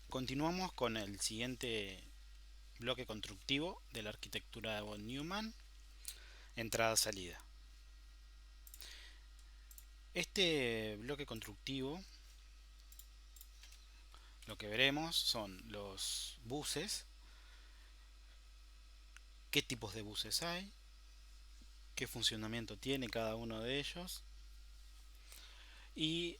Continuamos con el siguiente bloque constructivo de la arquitectura de von Neumann, entrada-salida. Este bloque constructivo, lo que veremos son los buses, qué tipos de buses hay, qué funcionamiento tiene cada uno de ellos, y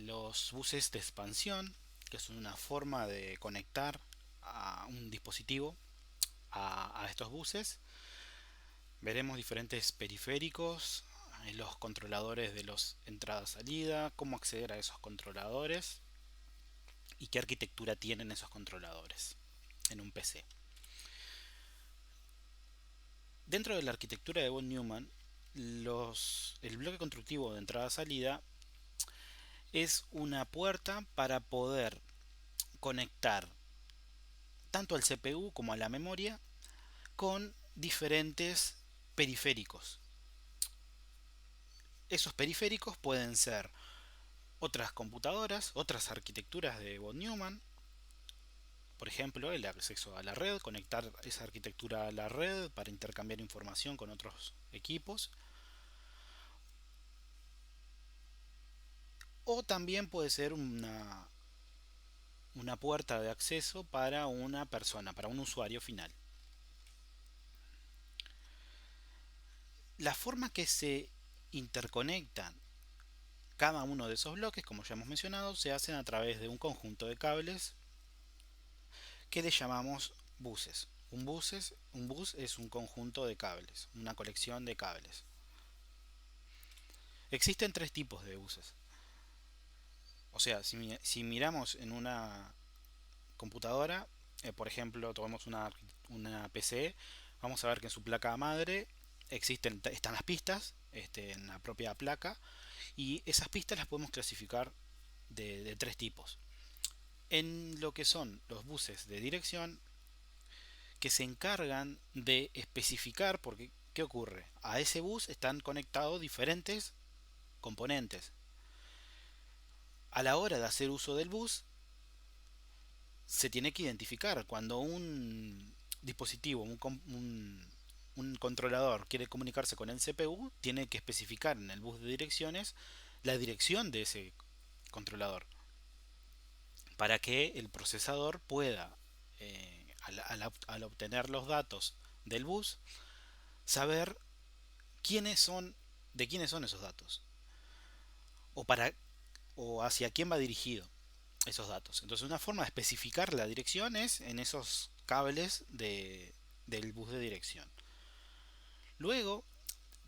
los buses de expansión, que son una forma de conectar a un dispositivo a estos buses. Veremos diferentes periféricos, los controladores de los entrada-salida, cómo acceder a esos controladores y qué arquitectura tienen esos controladores en un PC. Dentro de la arquitectura de von Neumann, el bloque constructivo de entrada-salida es una puerta para poder conectar tanto al CPU como a la memoria con diferentes periféricos. Esos periféricos pueden ser otras computadoras, otras arquitecturas de von Neumann, por ejemplo, el acceso a la red, conectar esa arquitectura a la red para intercambiar información con otros equipos. O también puede ser una puerta de acceso para una persona, para un usuario final. La forma que se interconectan cada uno de esos bloques, como ya hemos mencionado, se hacen a través de un conjunto de cables que le llamamos buses. Un bus es un conjunto de cables, una colección de cables. Existen tres tipos de buses. O sea, si miramos en una computadora, por ejemplo, tomamos una PC, vamos a ver que en su placa madre están las pistas en la propia placa, y esas pistas las podemos clasificar de tres tipos. En lo que son los buses de dirección, que se encargan de especificar, porque ¿qué ocurre? A ese bus están conectados diferentes componentes. A la hora de hacer uso del bus, se tiene que identificar cuando un dispositivo, un controlador quiere comunicarse con el CPU, tiene que especificar en el bus de direcciones la dirección de ese controlador para que el procesador pueda, al obtener los datos del bus, saber de quiénes son esos datos o para o hacia quién va dirigido esos datos. Entonces, una forma de especificar la dirección es en esos cables del bus de dirección. Luego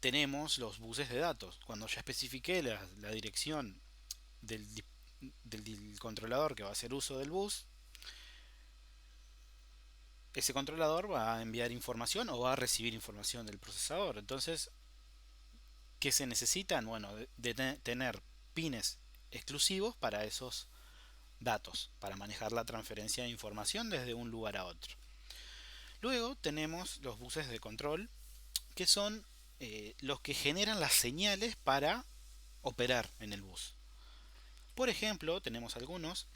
tenemos los buses de datos. Cuando ya especifiqué la dirección del, del controlador que va a hacer uso del bus, ese controlador va a enviar información o va a recibir información del procesador. Entonces, ¿qué se necesitan? Bueno, de tener pines exclusivos para esos datos, para manejar la transferencia de información desde un lugar a otro. Luego tenemos los buses de control, que son los que generan las señales para operar en el bus. Por ejemplo, tenemos algunos.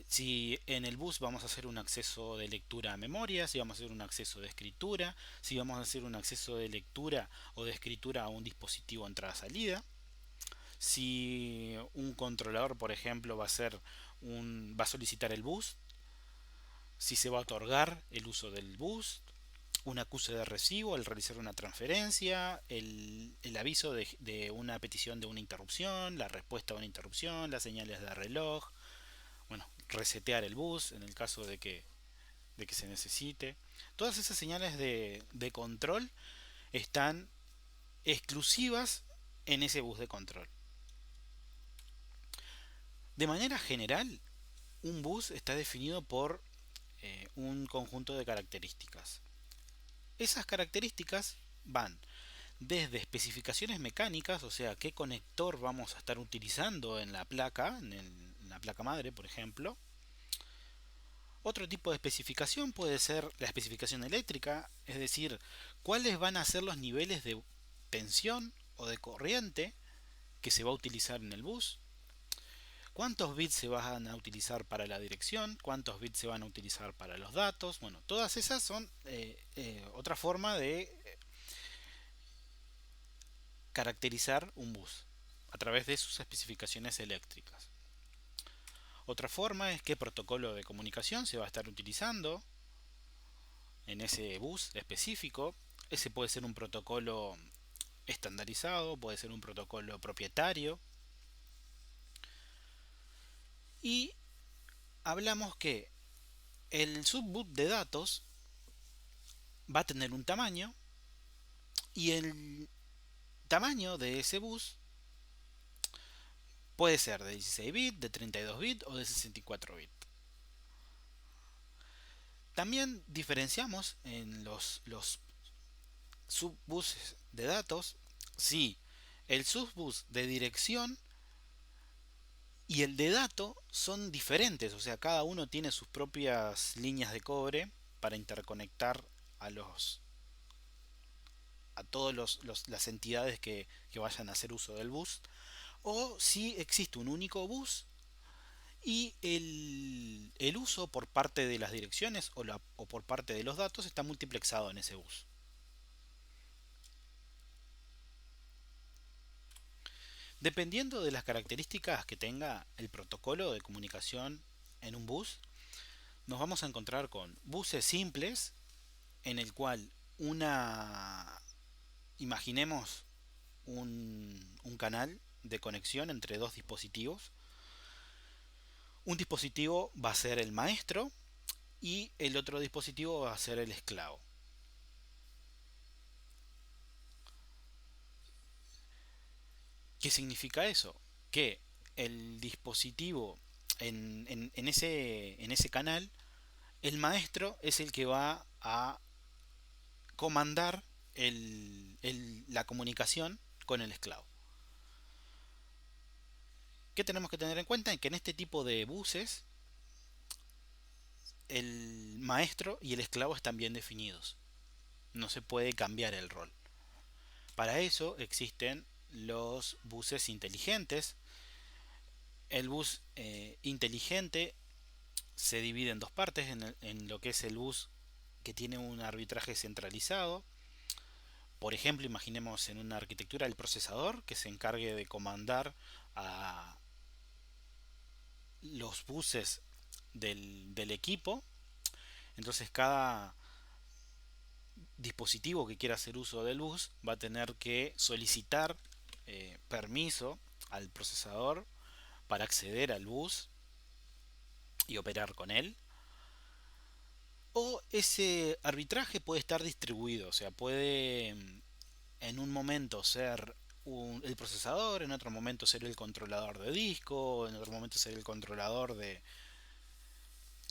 Si en el bus vamos a hacer un acceso de lectura a memoria, si vamos a hacer un acceso de escritura, si vamos a hacer un acceso de lectura o de escritura a un dispositivo entrada-salida, si un controlador, por ejemplo, va a solicitar el bus, si se va a otorgar el uso del bus, un acuse de recibo al realizar una transferencia, el aviso de una petición de una interrupción, la respuesta a una interrupción, las señales de reloj, bueno, resetear el bus en el caso de que se necesite. Todas esas señales de control están exclusivas en ese bus de control. De manera general, un bus está definido por un conjunto de características. Esas características van desde especificaciones mecánicas, o sea, qué conector vamos a estar utilizando en la placa, en la placa madre, por ejemplo. Otro tipo de especificación puede ser la especificación eléctrica, es decir, cuáles van a ser los niveles de tensión o de corriente que se va a utilizar en el bus, cuántos bits se van a utilizar para la dirección, cuántos bits se van a utilizar para los datos. Bueno, todas esas son otra forma de caracterizar un bus a través de sus especificaciones eléctricas. Otra forma es qué protocolo de comunicación se va a estar utilizando en ese bus específico. Ese puede ser un protocolo estandarizado, puede ser un protocolo propietario. Y hablamos que el subboot de datos va a tener un tamaño y el tamaño de ese bus puede ser de 16 bits, de 32 bits o de 64 bits. También diferenciamos en los subbuses de datos si el subbus de dirección y el de dato son diferentes, o sea, cada uno tiene sus propias líneas de cobre para interconectar a los a todas las entidades que vayan a hacer uso del bus, o si existe un único bus y el uso por parte de las direcciones o por parte de los datos está multiplexado en ese bus. Dependiendo de las características que tenga el protocolo de comunicación en un bus, nos vamos a encontrar con buses simples en el cual imaginemos un canal de conexión entre dos dispositivos. Un dispositivo va a ser el maestro y el otro dispositivo va a ser el esclavo. ¿Qué significa eso? Que el dispositivo en ese canal, el maestro es el que va a comandar la comunicación con el esclavo. ¿Qué tenemos que tener en cuenta? Que en este tipo de buses el maestro y el esclavo están bien definidos. No se puede cambiar el rol. Para eso existen los buses inteligentes. El bus inteligente se divide en dos partes, en lo que es el bus que tiene un arbitraje centralizado. Por ejemplo, imaginemos en una arquitectura el procesador que se encargue de comandar a los buses del equipo. Entonces cada dispositivo que quiera hacer uso del bus va a tener que solicitar permiso al procesador para acceder al bus y operar con él. O ese arbitraje puede estar distribuido, o sea, puede en un momento ser el procesador, en otro momento ser el controlador de disco, en otro momento ser el controlador de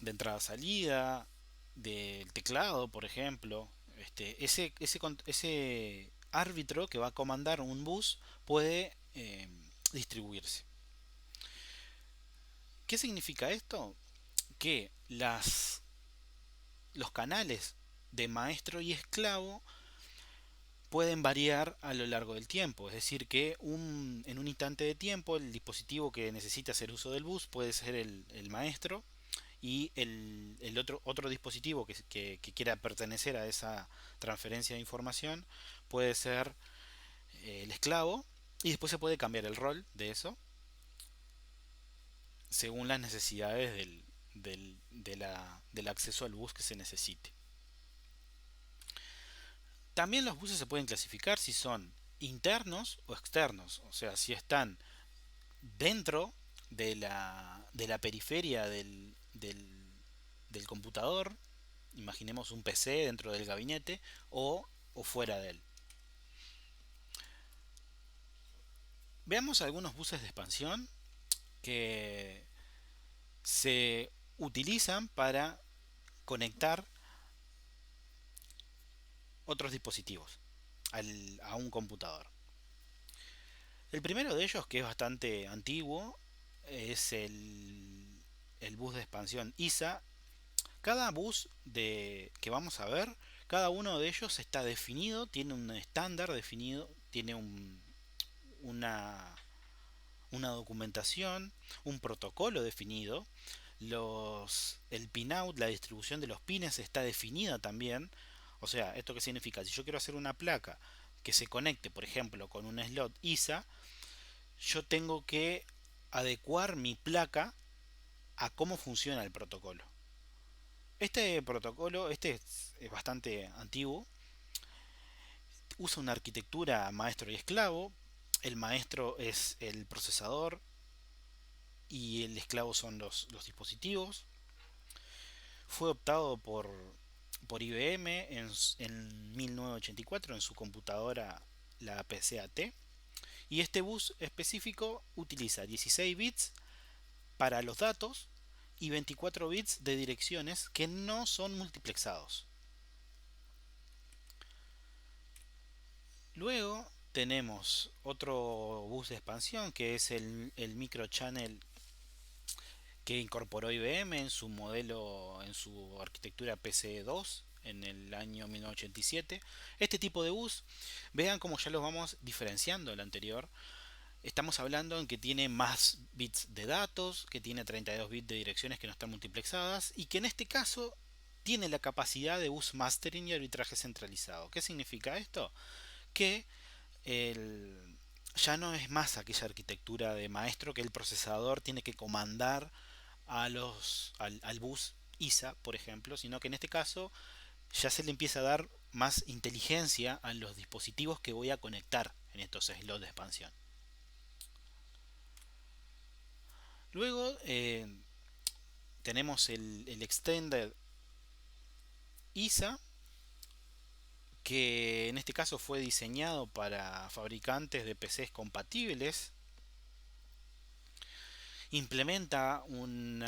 entrada-salida, del teclado, por ejemplo. Ese árbitro que va a comandar un bus puede distribuirse. ¿Qué significa esto? Que los canales de maestro y esclavo pueden variar a lo largo del tiempo. Es decir, que en un instante de tiempo el dispositivo que necesita hacer uso del bus puede ser el maestro y el otro dispositivo que quiera pertenecer a esa transferencia de información puede ser el esclavo y después se puede cambiar el rol de eso según las necesidades del acceso al bus que se necesite. También los buses se pueden clasificar si son internos o externos, o sea, si están dentro de la periferia del computador, imaginemos un PC dentro del gabinete o fuera de él. Veamos algunos buses de expansión que se utilizan para conectar otros dispositivos a un computador. El primero de ellos, que es bastante antiguo, es el bus de expansión ISA. Cada bus que vamos a ver, cada uno de ellos está definido, tiene un estándar definido, tiene una una documentación, un protocolo definido. El pinout, la distribución de los pines está definida también. O sea, ¿esto qué significa? Si yo quiero hacer una placa que se conecte, por ejemplo, con un slot ISA, yo tengo que adecuar mi placa a cómo funciona el protocolo. Este protocolo, es bastante antiguo, usa una arquitectura maestro y esclavo. El maestro es el procesador y el esclavo son los dispositivos. Fue optado por IBM en 1984 en su computadora, la PCAT. Y este bus específico utiliza 16 bits para los datos y 24 bits de direcciones que no son multiplexados. Luego tenemos otro bus de expansión que es el microchannel que incorporó IBM en su modelo, en su arquitectura PCE2 en el año 1987. Este tipo de bus, vean cómo ya los vamos diferenciando del anterior. Estamos hablando en que tiene más bits de datos, que tiene 32 bits de direcciones que no están multiplexadas y que en este caso tiene la capacidad de bus mastering y arbitraje centralizado. ¿Qué significa esto? Que el, ya no es más aquella arquitectura de maestro que el procesador tiene que comandar al bus ISA, por ejemplo, sino que en este caso ya se le empieza a dar más inteligencia a los dispositivos que voy a conectar en estos slots de expansión. Luego tenemos el Extended ISA, que en este caso fue diseñado para fabricantes de PCs compatibles. Implementa un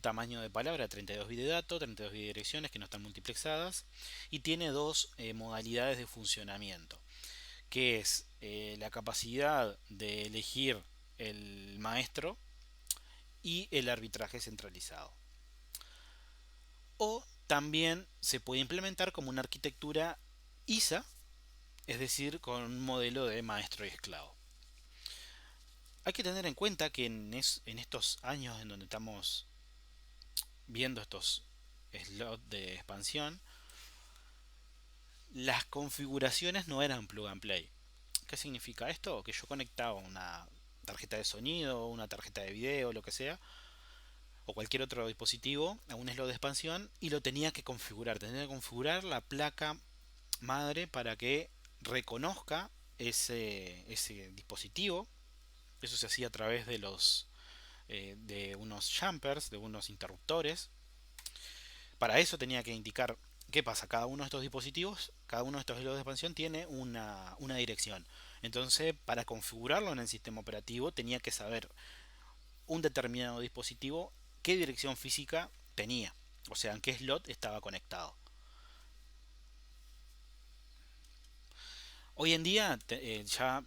tamaño de palabra 32 bits de datos, 32 bits de direcciones que no están multiplexadas y tiene dos modalidades de funcionamiento, que es la capacidad de elegir el maestro y el arbitraje centralizado. O también se puede implementar como una arquitectura ISA, es decir, con un modelo de maestro y esclavo. Hay que tener en cuenta que en estos años en donde estamos viendo estos slots de expansión, las configuraciones no eran plug and play. ¿Qué significa esto? Que yo conectaba una tarjeta de sonido, una tarjeta de video, lo que sea, o cualquier otro dispositivo a un slot de expansión y lo tenía que configurar. Tenía que configurar la placa madre para que reconozca ese dispositivo. Eso se hacía a través de unos jumpers, de unos interruptores. Para eso tenía que indicar qué pasa. Cada uno de estos dispositivos, cada uno de estos hilos de expansión tiene una dirección. Entonces, para configurarlo en el sistema operativo, tenía que saber un determinado dispositivo qué dirección física tenía. O sea, en qué slot estaba conectado. Hoy en día ya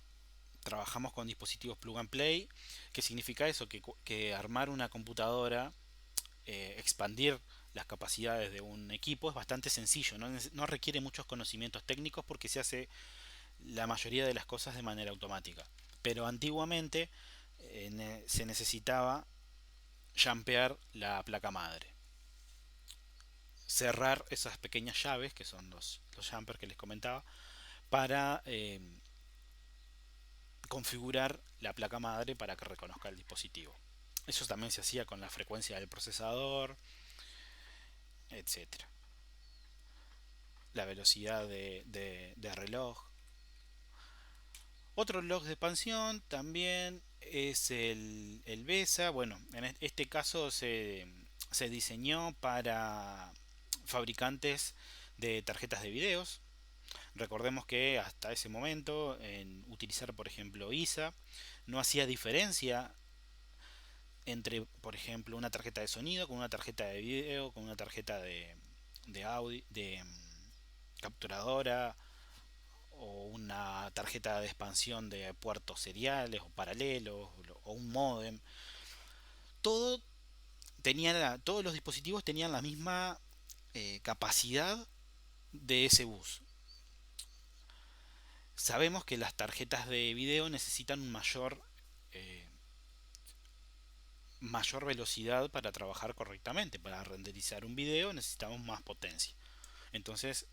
trabajamos con dispositivos plug and play. ¿Qué significa eso? Que armar una computadora, expandir las capacidades de un equipo es bastante sencillo, no requiere muchos conocimientos técnicos porque se hace la mayoría de las cosas de manera automática. Pero antiguamente se necesitaba jumpear la placa madre, cerrar esas pequeñas llaves que son los jumpers que les comentaba para configurar la placa madre para que reconozca el dispositivo. Eso también se hacía con la frecuencia del procesador, etcétera. La velocidad de reloj. Otro log de expansión también es el BESA. Bueno, en este caso se diseñó para fabricantes de tarjetas de videos. Recordemos que hasta ese momento, en utilizar por ejemplo ISA, no hacía diferencia entre, por ejemplo, una tarjeta de sonido con una tarjeta de video, con una tarjeta de audio, de capturadora o una tarjeta de expansión de puertos seriales o paralelos o un modem. Todo todos los dispositivos tenían la misma capacidad de ese bus. Sabemos que las tarjetas de video necesitan un mayor mayor velocidad para trabajar correctamente. Para renderizar un video necesitamos más potencia. Entonces,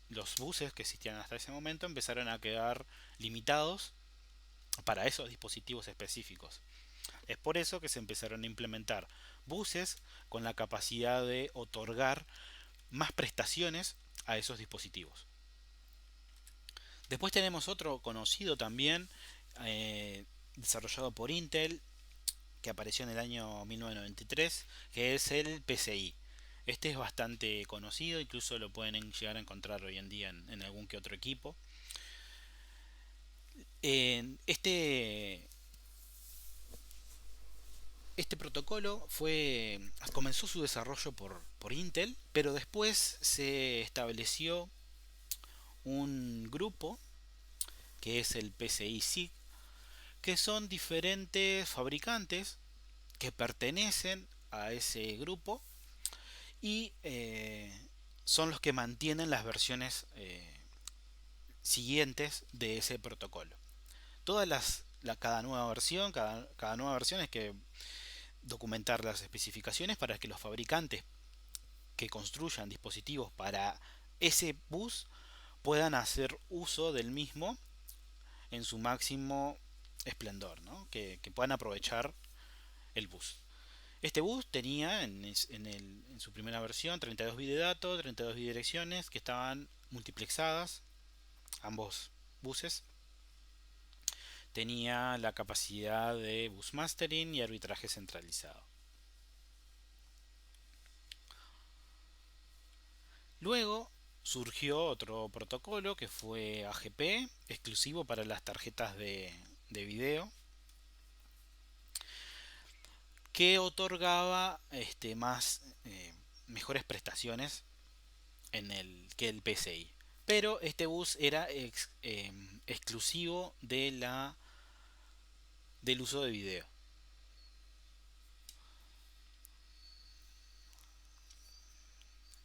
los buses que existían hasta ese momento empezaron a quedar limitados para esos dispositivos específicos. Es por eso que se empezaron a implementar buses con la capacidad de otorgar más prestaciones a esos dispositivos. Después tenemos otro conocido también, desarrollado por Intel, que apareció en el año 1993, que es el PCI. Este es bastante conocido, incluso lo pueden llegar a encontrar hoy en día en algún que otro equipo. Este, este protocolo comenzó su desarrollo por Intel, pero después se estableció un grupo que es el PCI SIG, que son diferentes fabricantes que pertenecen a ese grupo y son los que mantienen las versiones siguientes de ese protocolo. Cada nueva versión, cada nueva versión es que documentar las especificaciones para que los fabricantes que construyan dispositivos para ese bus puedan hacer uso del mismo en su máximo esplendor, ¿no? Que puedan aprovechar el bus. Este bus tenía en su primera versión 32 bits de datos, 32 bidirecciones que estaban multiplexadas, ambos buses. Tenía la capacidad de bus mastering y arbitraje centralizado. Luego surgió otro protocolo que fue AGP, exclusivo para las tarjetas de video, que otorgaba mejores prestaciones que el PCI. Pero este bus era exclusivo del uso de video.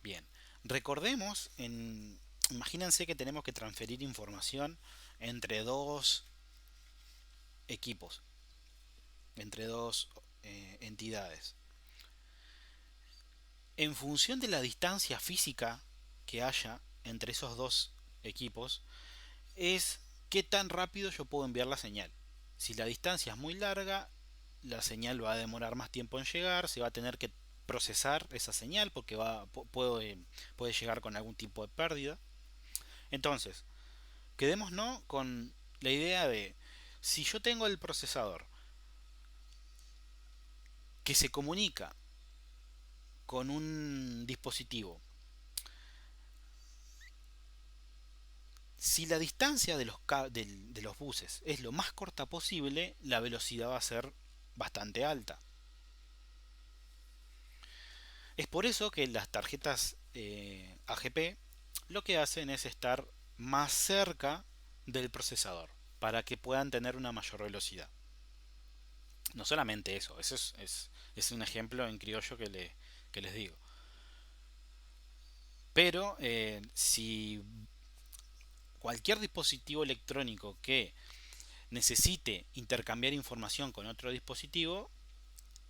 Bien, recordemos, imagínense que tenemos que transferir información entre dos equipos, entre dos entidades. En función de la distancia física que haya entre esos dos equipos, es qué tan rápido yo puedo enviar la señal. Si la distancia es muy larga, la señal va a demorar más tiempo en llegar, se va a tener que procesar esa señal porque puede llegar con algún tipo de pérdida. Entonces, quedémonos con la idea de, si yo tengo el procesador que se comunica con un dispositivo, si la distancia de los buses es lo más corta posible, la velocidad va a ser bastante alta. Es por eso que las tarjetas AGP lo que hacen es estar más cerca del procesador para que puedan tener una mayor velocidad. No solamente eso, es un ejemplo en criollo que les digo. Pero si cualquier dispositivo electrónico que necesite intercambiar información con otro dispositivo,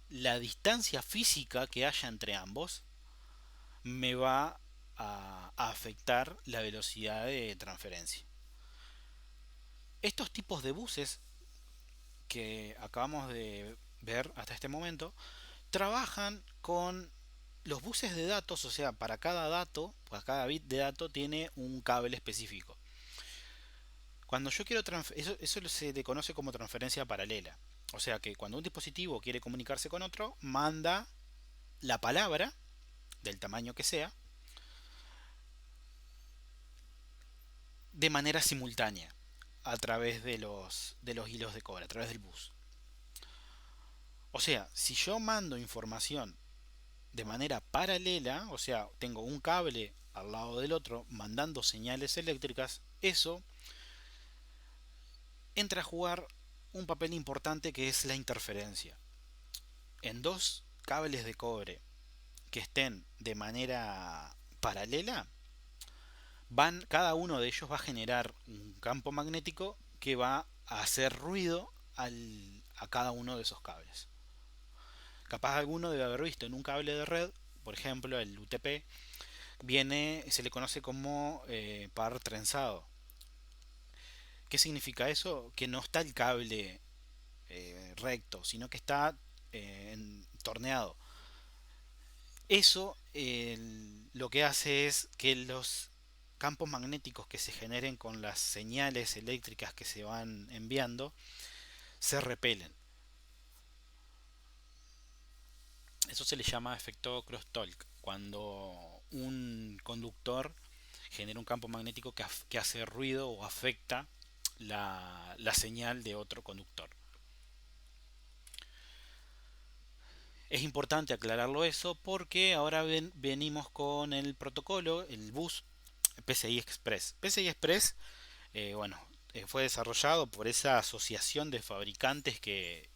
la distancia física que haya entre ambos me va a afectar la velocidad de transferencia. Estos tipos de buses que acabamos de ver hasta este momento trabajan con los buses de datos, o sea, para cada bit de dato tiene un cable específico. Cuando yo quiero eso se le conoce como transferencia paralela. O sea que cuando un dispositivo quiere comunicarse con otro, manda la palabra, del tamaño que sea, de manera simultánea a través de los hilos de cobre, a través del bus. O sea, si yo mando información de manera paralela, o sea, tengo un cable al lado del otro mandando señales eléctricas, eso entra a jugar un papel importante que es la interferencia. En dos cables de cobre que estén de manera paralela, cada uno de ellos va a generar un campo magnético que va a hacer ruido a cada uno de esos cables. Capaz alguno debe haber visto en un cable de red, por ejemplo el UTP, se le conoce como par trenzado. ¿Qué significa eso? Que no está el cable recto, sino que está torneado. Eso lo que hace es que los campos magnéticos que se generen con las señales eléctricas que se van enviando se repelen. Eso se le llama efecto crosstalk, cuando un conductor genera un campo magnético que hace ruido o afecta la señal de otro conductor. Es importante aclararlo eso porque ahora venimos con el protocolo, el bus PCI Express. PCI Express, bueno, fue desarrollado por esa asociación de fabricantes que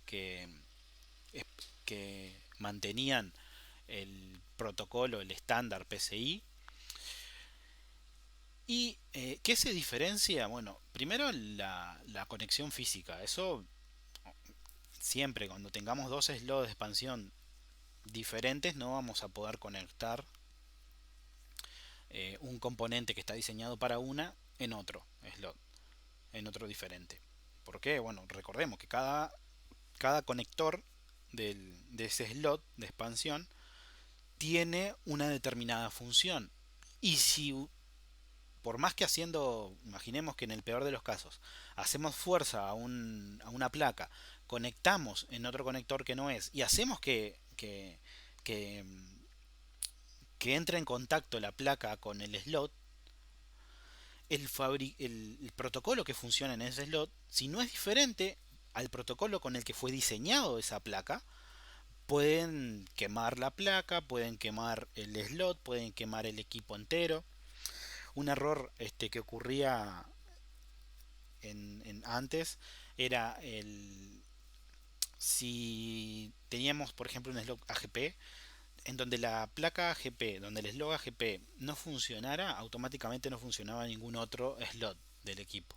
mantenían el protocolo, el estándar PCI. ¿Y qué se diferencia? Bueno, primero la conexión física. Eso siempre, cuando tengamos dos slots de expansión diferentes, no vamos a poder conectar un componente que está diseñado para una en otro slot, en otro diferente. ¿Por qué? Bueno, recordemos que cada conector de ese slot de expansión tiene una determinada función. Y si por más que haciendo, imaginemos que en el peor de los casos, hacemos fuerza a una placa, conectamos en otro conector que no es, y hacemos que, que entre en contacto la placa con el slot, el protocolo que funciona en ese slot, si no es diferente al protocolo con el que fue diseñado esa placa, pueden quemar la placa, pueden quemar el slot, pueden quemar el equipo entero. Un error que ocurría antes era si teníamos por ejemplo un slot AGP en donde la placa AGP, donde el slot AGP no funcionara, automáticamente no funcionaba ningún otro slot del equipo,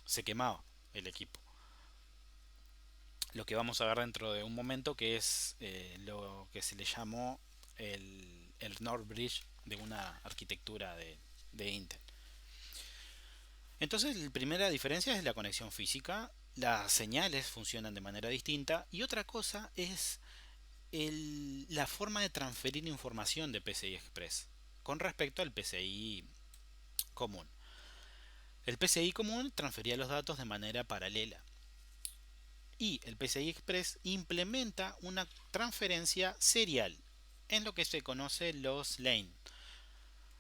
se quemaba el equipo. Lo que vamos a ver dentro de un momento, que es lo que se le llamó el NOR Bridge de una arquitectura de Intel. Entonces, la primera diferencia es la conexión física. Las señales funcionan de manera distinta. Y otra cosa es la forma de transferir información de PCI Express con respecto al PCI común. El PCI común transfería los datos de manera paralela. Y el PCI Express implementa una transferencia serial en lo que se conoce los lane.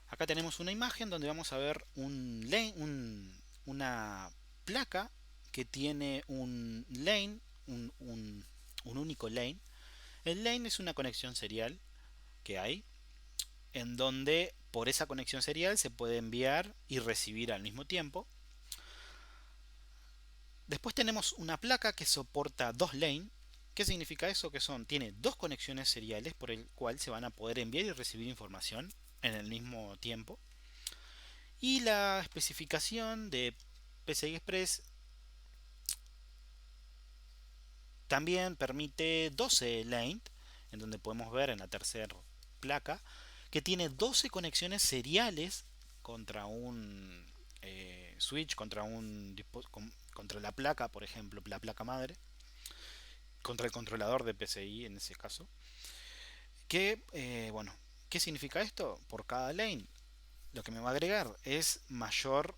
Acá tenemos una imagen donde vamos a ver una placa que tiene un lane, un único lane. El lane es una conexión serial que hay, en donde por esa conexión serial se puede enviar y recibir al mismo tiempo. Después tenemos una placa que soporta dos lanes. ¿Qué significa eso? Tiene dos conexiones seriales por el cual se van a poder enviar y recibir información en el mismo tiempo. Y la especificación de PCI Express también permite 12 lanes, en donde podemos ver en la tercera placa que tiene 12 conexiones seriales contra un switch, contra la placa, por ejemplo, la placa madre, contra el controlador de PCI en ese caso. Bueno, ¿qué significa esto? Por cada lane, lo que me va a agregar es mayor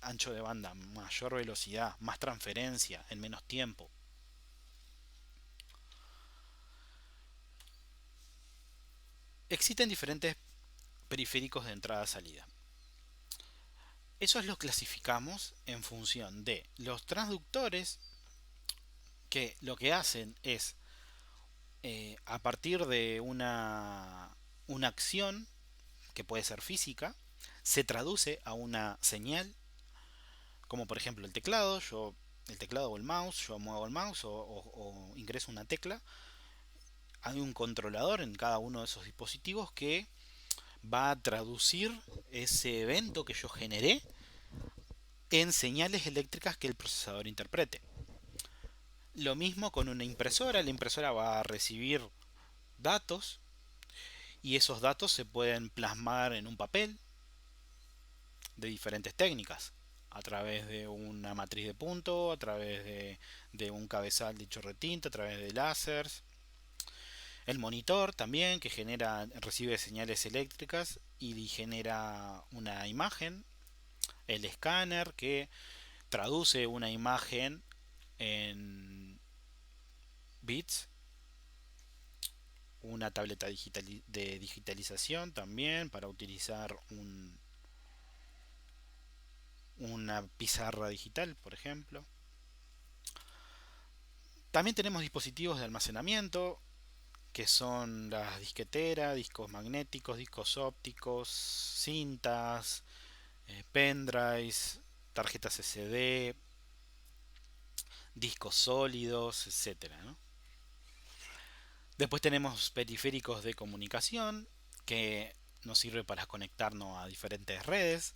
ancho de banda, mayor velocidad, más transferencia en menos tiempo. Existen diferentes periféricos de entrada-salida. Eso lo clasificamos en función de los transductores, que lo que hacen es a partir de una acción que puede ser física, se traduce a una señal, como por ejemplo el teclado o el mouse, yo muevo el mouse o ingreso una tecla. Hay un controlador en cada uno de esos dispositivos que va a traducir ese evento que yo generé en señales eléctricas que el procesador interprete. Lo mismo con una impresora. La impresora va a recibir datos y esos datos se pueden plasmar en un papel de diferentes técnicas. A través de una matriz de punto, a través de un cabezal de chorro de tinta, a través de láseres. El monitor también, que recibe señales eléctricas y genera una imagen. El escáner, que traduce una imagen en bits. Una tableta de digitalización también para utilizar una pizarra digital, por ejemplo. También tenemos dispositivos de almacenamiento, que son las disqueteras, discos magnéticos, discos ópticos, cintas, pendrives, tarjetas SD, discos sólidos, etcétera, ¿no? Después tenemos periféricos de comunicación que nos sirve para conectarnos a diferentes redes.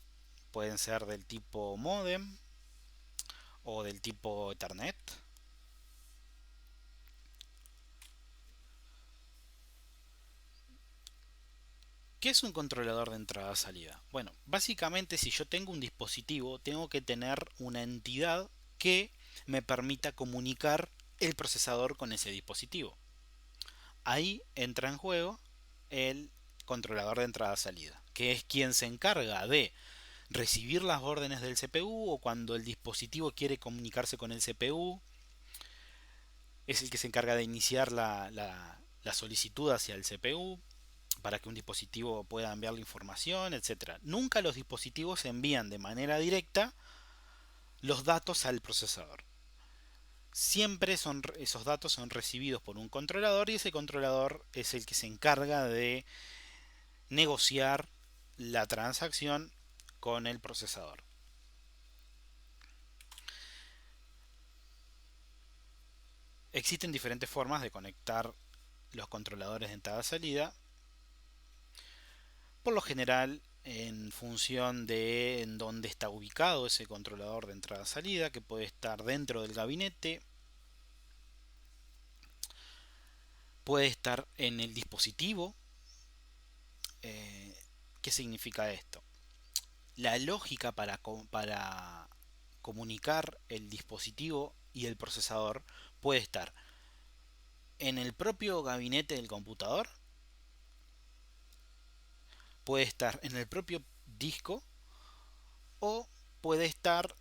Pueden ser del tipo modem o del tipo Ethernet. ¿Qué es un controlador de entrada-salida? Bueno, básicamente si yo tengo un dispositivo, tengo que tener una entidad que me permita comunicar el procesador con ese dispositivo. Ahí entra en juego el controlador de entrada-salida, que es quien se encarga de recibir las órdenes del CPU o cuando el dispositivo quiere comunicarse con el CPU, es el que se encarga de iniciar la solicitud hacia el CPU para que un dispositivo pueda enviar la información, etcétera. Nunca los dispositivos envían de manera directa los datos al procesador. Siempre esos datos son recibidos por un controlador y ese controlador es el que se encarga de negociar la transacción con el procesador. Existen diferentes formas de conectar los controladores de entrada-salida. Por lo general, en función de en dónde está ubicado ese controlador de entrada-salida, que puede estar dentro del gabinete, puede estar en el dispositivo. ¿Qué significa esto? La lógica para comunicar el dispositivo y el procesador puede estar en el propio gabinete del computador, puede estar en el propio disco o puede estar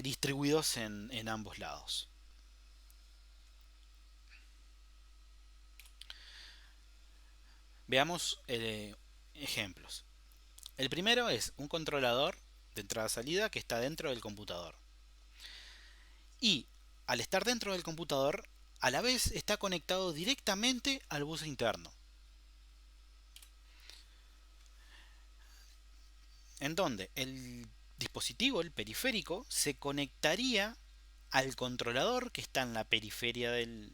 distribuidos en ambos lados. Veamos ejemplos. El primero es un controlador de entrada-salida que está dentro del computador. Y al estar dentro del computador, a la vez está conectado directamente al bus interno. En donde el dispositivo, el periférico, se conectaría al controlador que está en la periferia del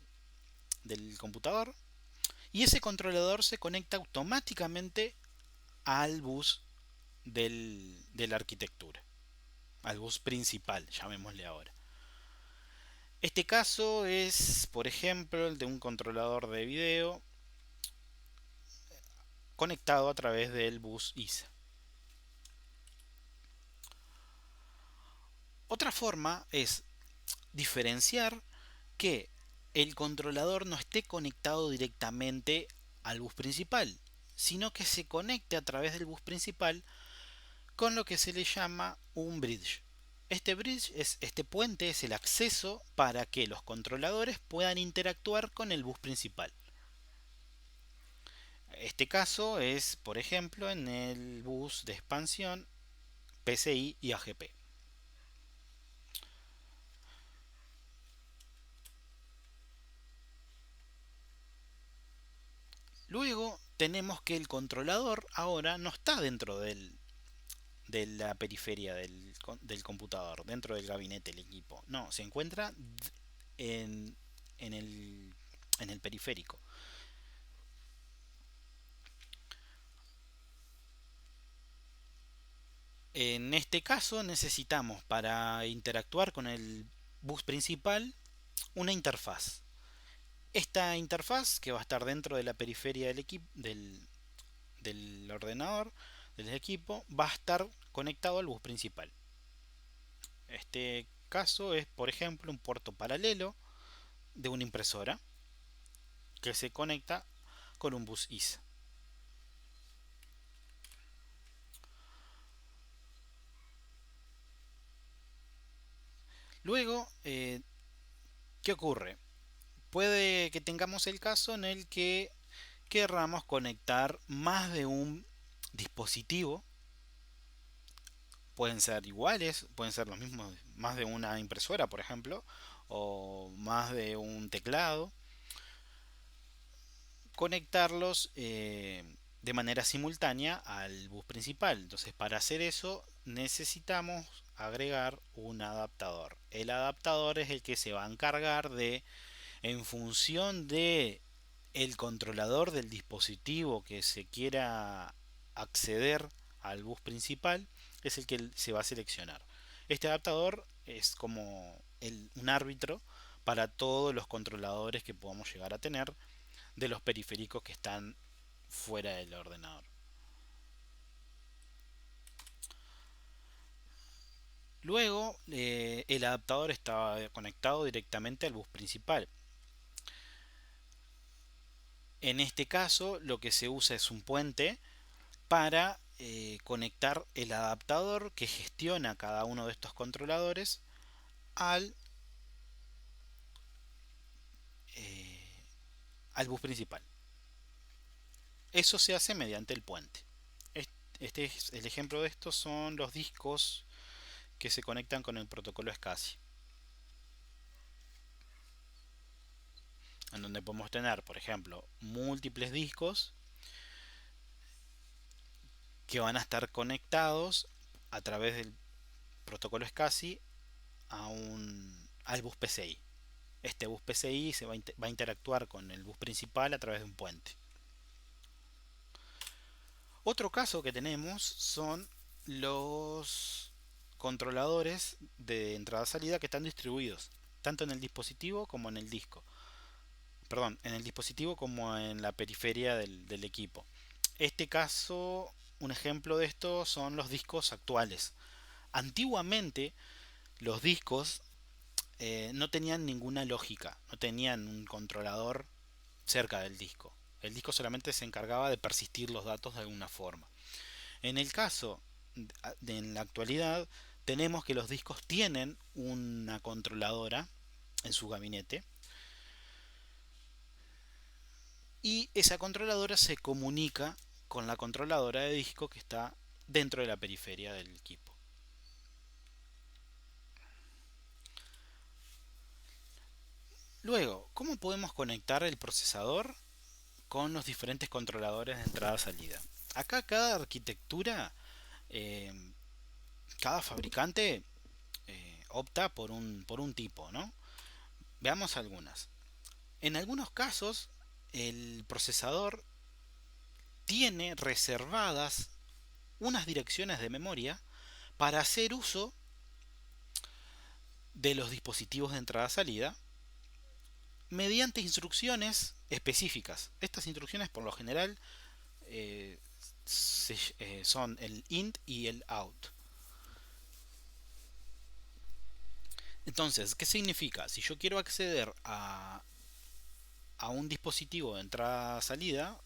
computador. Y ese controlador se conecta automáticamente al bus de la arquitectura, al bus principal, llamémosle ahora. Este caso es, por ejemplo, el de un controlador de video conectado a través del bus ISA. Otra forma es diferenciar que el controlador no esté conectado directamente al bus principal, sino que se conecte a través del bus principal con lo que se le llama un bridge. Este puente es el acceso para que los controladores puedan interactuar con el bus principal. Este caso es, por ejemplo, en el bus de expansión PCI y AGP. Luego tenemos que el controlador ahora no está dentro de la periferia del computador, dentro del gabinete del equipo. No, se encuentra en, en, el, en el periférico. En este caso necesitamos para interactuar con el bus principal una interfaz. Esta interfaz que va a estar dentro de la periferia del equipo del ordenador, del equipo, va a estar conectado al bus principal. Este caso es, por ejemplo, un puerto paralelo de una impresora que se conecta con un bus ISA. Luego, ¿qué ocurre? Puede que tengamos el caso en el que querramos conectar más de un dispositivo. Pueden ser iguales, pueden ser los mismos, más de una impresora, por ejemplo, o más de un teclado. Conectarlos de manera simultánea al bus principal. Entonces, para hacer eso necesitamos agregar un adaptador. El adaptador es el que se va a encargar de, en función de el controlador del dispositivo que se quiera acceder al bus principal, es el que se va a seleccionar. Este adaptador es como un árbitro para todos los controladores que podamos llegar a tener de los periféricos que están fuera del ordenador. Luego, el adaptador estaba conectado directamente al bus principal. En este caso, lo que se usa es un puente para conectar el adaptador que gestiona cada uno de estos controladores al, eh, al bus principal. Eso se hace mediante el puente. Este es el ejemplo de esto son los discos que se conectan con el protocolo SCSI, en donde podemos tener, por ejemplo, múltiples discos que van a estar conectados a través del protocolo SCSI al bus PCI. Este bus PCI va a interactuar con el bus principal a través de un puente. Otro caso que tenemos son los controladores de entrada-salida que están distribuidos tanto en el dispositivo como en el disco. Perdón, en el dispositivo como en la periferia del equipo. Este caso, un ejemplo de esto son los discos actuales. Antiguamente los discos no tenían ninguna lógica, no tenían un controlador cerca del disco. El disco solamente se encargaba de persistir los datos de alguna forma. En el caso en la actualidad tenemos que los discos tienen una controladora en su gabinete y esa controladora se comunica con la controladora de disco que está dentro de la periferia del equipo. Luego, ¿cómo podemos conectar el procesador con los diferentes controladores de entrada-salida? Acá cada arquitectura, eh, cada fabricante opta por un tipo, ¿no? Veamos algunas. En algunos casos, el procesador tiene reservadas unas direcciones de memoria para hacer uso de los dispositivos de entrada-salida mediante instrucciones específicas. Estas instrucciones por lo general eh, son el int y el out. Entonces, ¿qué significa? Si yo quiero acceder a un dispositivo de entrada-salida,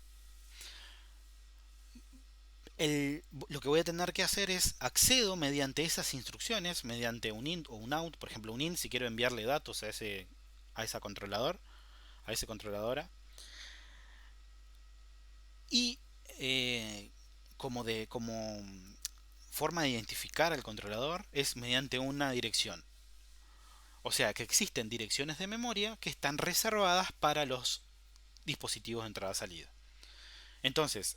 lo que voy a tener que hacer es accedo mediante esas instrucciones, mediante un int o un out, por ejemplo un int si quiero enviarle datos a esa controlador, a esa controladora, y como forma de identificar al controlador es mediante una dirección. O sea que existen direcciones de memoria que están reservadas para los dispositivos de entrada-salida. Entonces,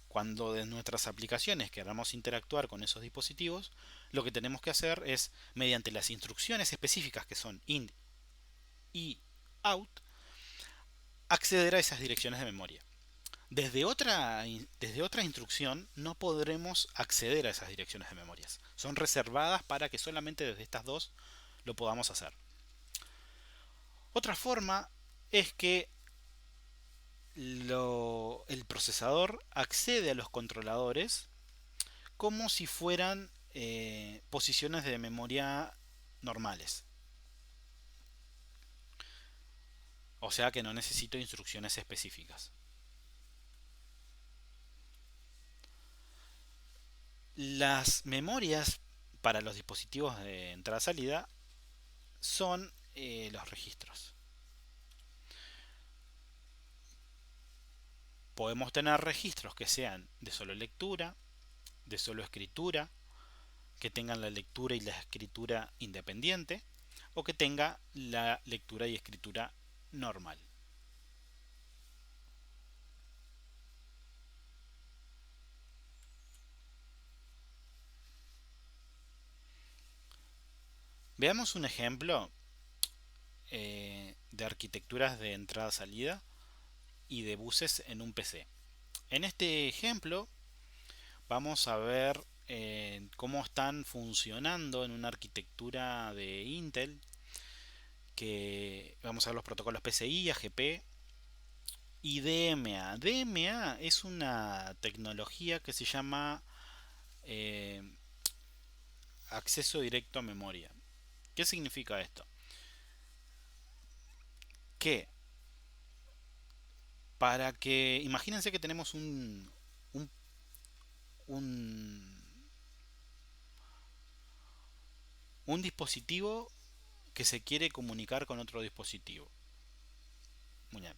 cuando de nuestras aplicaciones queramos interactuar con esos dispositivos, lo que tenemos que hacer es, mediante las instrucciones específicas que son in y out, acceder a esas direcciones de memoria. Desde otra instrucción no podremos acceder a esas direcciones de memorias. Son reservadas para que solamente desde estas dos lo podamos hacer. Otra forma es que el procesador accede a los controladores como si fueran posiciones de memoria normales. O sea que no necesito instrucciones específicas. Las memorias para los dispositivos de entrada-salida son los registros. Podemos tener registros que sean de solo lectura, de solo escritura, que tengan la lectura y la escritura independiente, o que tenga la lectura y escritura normal. Veamos un ejemplo de arquitecturas de entrada-salida y de buses en un PC. En este ejemplo vamos a ver cómo están funcionando en una arquitectura de Intel, que vamos a ver los protocolos PCI, AGP y DMA. DMA es una tecnología que se llama eh, acceso directo a memoria. ¿Qué significa esto? Que para que, imagínense que tenemos un, un, un dispositivo que se quiere comunicar con otro dispositivo. Muy bien.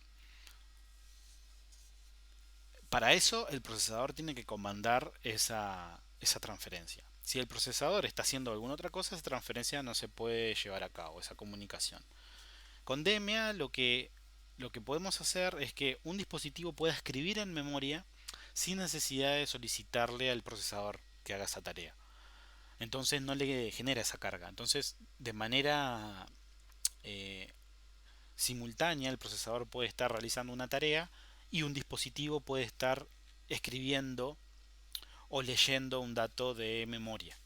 Para eso el procesador tiene que comandar esa transferencia. Si el procesador está haciendo alguna otra cosa, esa transferencia no se puede llevar a cabo, esa comunicación. Con DMA lo que podemos hacer es que un dispositivo pueda escribir en memoria sin necesidad de solicitarle al procesador que haga esa tarea. Entonces no le genera esa carga. Entonces, de manera eh, simultánea, el procesador puede estar realizando una tarea y un dispositivo puede estar escribiendo o leyendo un dato de memoria.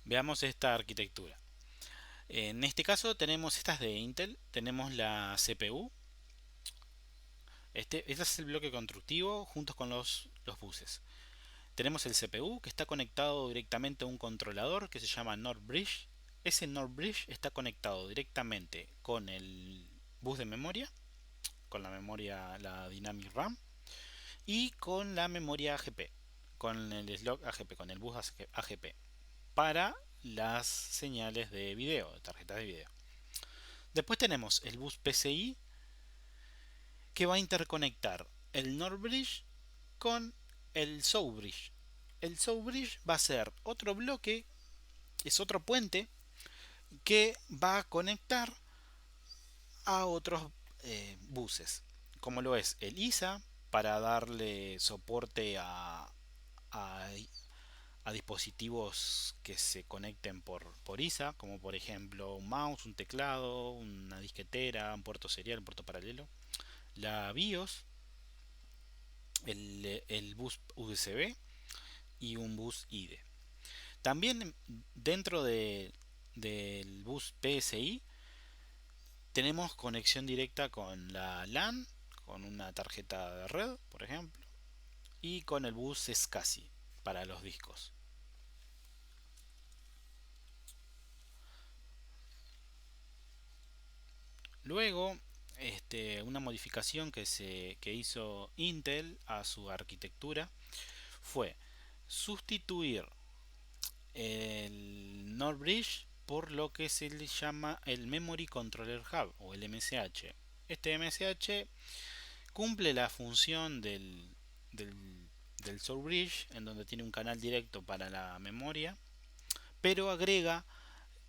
Veamos esta arquitectura. En este caso tenemos estas de Intel, tenemos la CPU. Este es el bloque constructivo juntos con los buses. Tenemos el CPU que está conectado directamente a un controlador que se llama NOR Bridge. Ese NOR Bridge está conectado directamente con el bus de memoria, con la memoria, la Dynamic RAM, y con la memoria AGP, con el slot AGP, con el bus AGP, para las señales de video, de tarjetas de video. Después tenemos el bus PCI que va a interconectar el NOR Bridge con el South Bridge. El South Bridge va a ser otro bloque, es otro puente que va a conectar a otros buses, como lo es el ISA para darle soporte a, a dispositivos que se conecten por ISA, como por ejemplo un mouse, un teclado, una disquetera, un puerto serial, un puerto paralelo. La BIOS, el bus USB y un bus IDE. También dentro del bus PSI tenemos conexión directa con la LAN, con una tarjeta de red, por ejemplo, y con el bus SCSI para los discos. Luego, una modificación que hizo Intel a su arquitectura fue sustituir el NOR Bridge por lo que se le llama el Memory Controller Hub o el MSH. Este MSH cumple la función del Soul Bridge, en donde tiene un canal directo para la memoria, pero agrega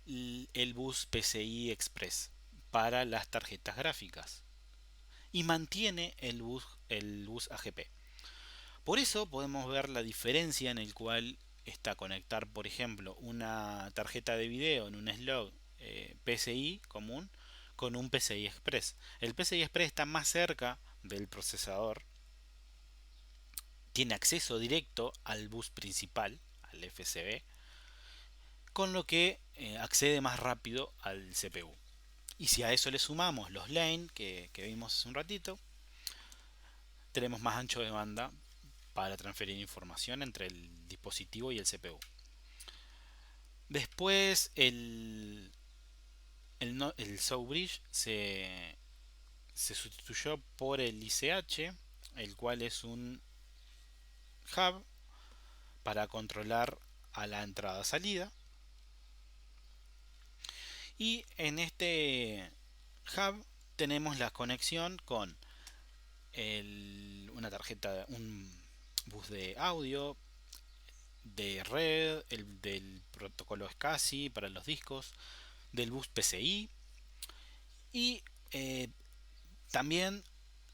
el bus PCI Express para las tarjetas gráficas y mantiene el bus AGP. Por eso podemos ver la diferencia en el cual está conectar, por ejemplo, una tarjeta de video en un slot PCI común con un PCI Express. El PCI Express está más cerca del procesador, tiene acceso directo al bus principal, al FSB, con lo que accede más rápido al CPU. Y si a eso le sumamos los lane que vimos hace un ratito, tenemos más ancho de banda para transferir información entre el dispositivo y el CPU. Después el Bridge se sustituyó por el ICH, el cual es un hub para controlar a la entrada-salida. Y en este hub tenemos la conexión con una tarjeta, un bus de audio, de red, del protocolo SCSI para los discos, del bus PCI y también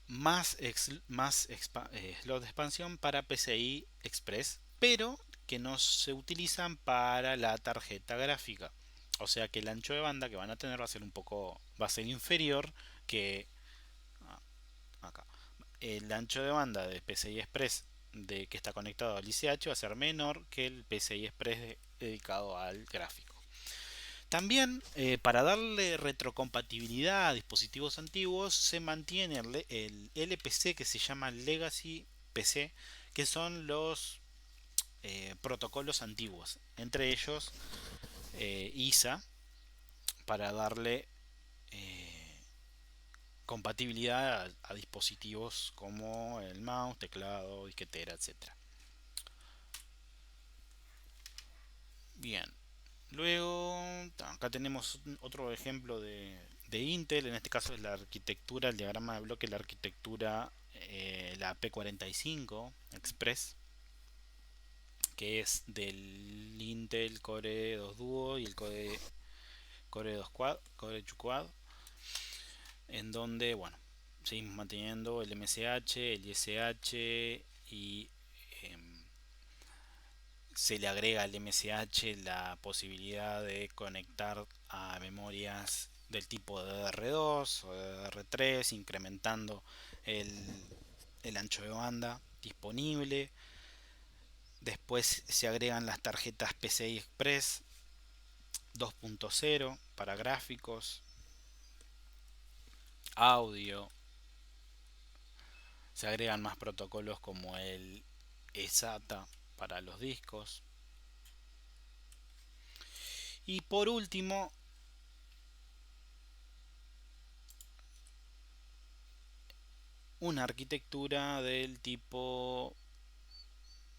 más slot de expansión para PCI Express, pero que no se utilizan para la tarjeta gráfica. O sea que el ancho de banda que van a tener va a ser inferior que acá. El ancho de banda de PCI Express que está conectado al ICH va a ser menor que el PCI Express dedicado al gráfico. También, para darle retrocompatibilidad a dispositivos antiguos, se mantiene el LPC, que se llama Legacy PC, que son los protocolos antiguos, entre ellos ISA, para darle compatibilidad a dispositivos como el mouse, teclado, disquetera, etcétera. Bien, luego acá tenemos otro ejemplo de Intel. En este caso es la arquitectura, el diagrama de bloque, la arquitectura, la P45 Express, que es del Intel Core 2 Duo y el Core 2 Quad, Core 2 Quad, en donde, bueno, seguimos manteniendo el MSH, el ISH y se le agrega al MSH la posibilidad de conectar a memorias del tipo DDR2 o DDR3, incrementando el, el ancho de banda disponible. Después se agregan las tarjetas PCI Express 2.0 para gráficos, audio. Se agregan más protocolos como el eSATA para los discos. Y por último, una arquitectura del tipo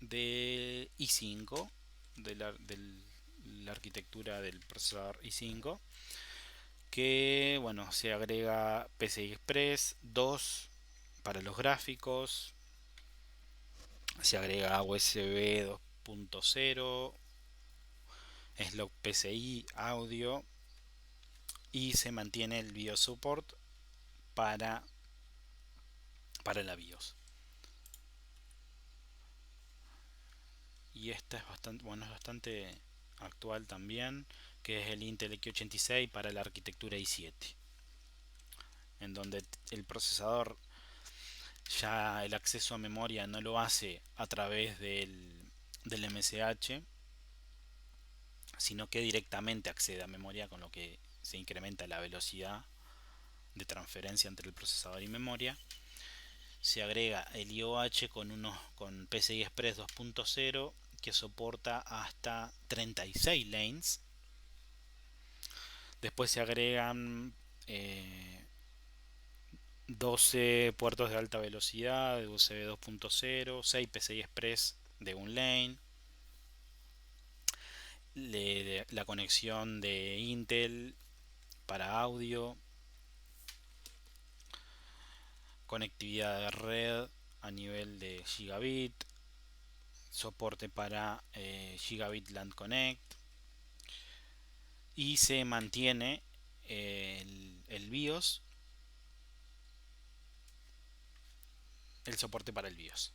de i5, la arquitectura del procesador i5, que bueno, se agrega PCI Express 2 para los gráficos, se agrega USB 2.0, slot PCI audio y se mantiene el BIOS support para la BIOS. Y esta es bastante actual también, que es el Intel X86 para la arquitectura i7, en donde el procesador ya el acceso a memoria no lo hace a través del MSH, sino que directamente accede a memoria, con lo que se incrementa la velocidad de transferencia entre el procesador y memoria. Se agrega el IOH con PCI Express 2.0, que soporta hasta 36 lanes. Después se agregan 12 puertos de alta velocidad de USB 2.0, 6 PCI Express de un lane, la conexión de Intel para audio, conectividad de red a nivel de gigabit, soporte para Gigabit LAN Connect, y se mantiene el BIOS, el soporte para el BIOS.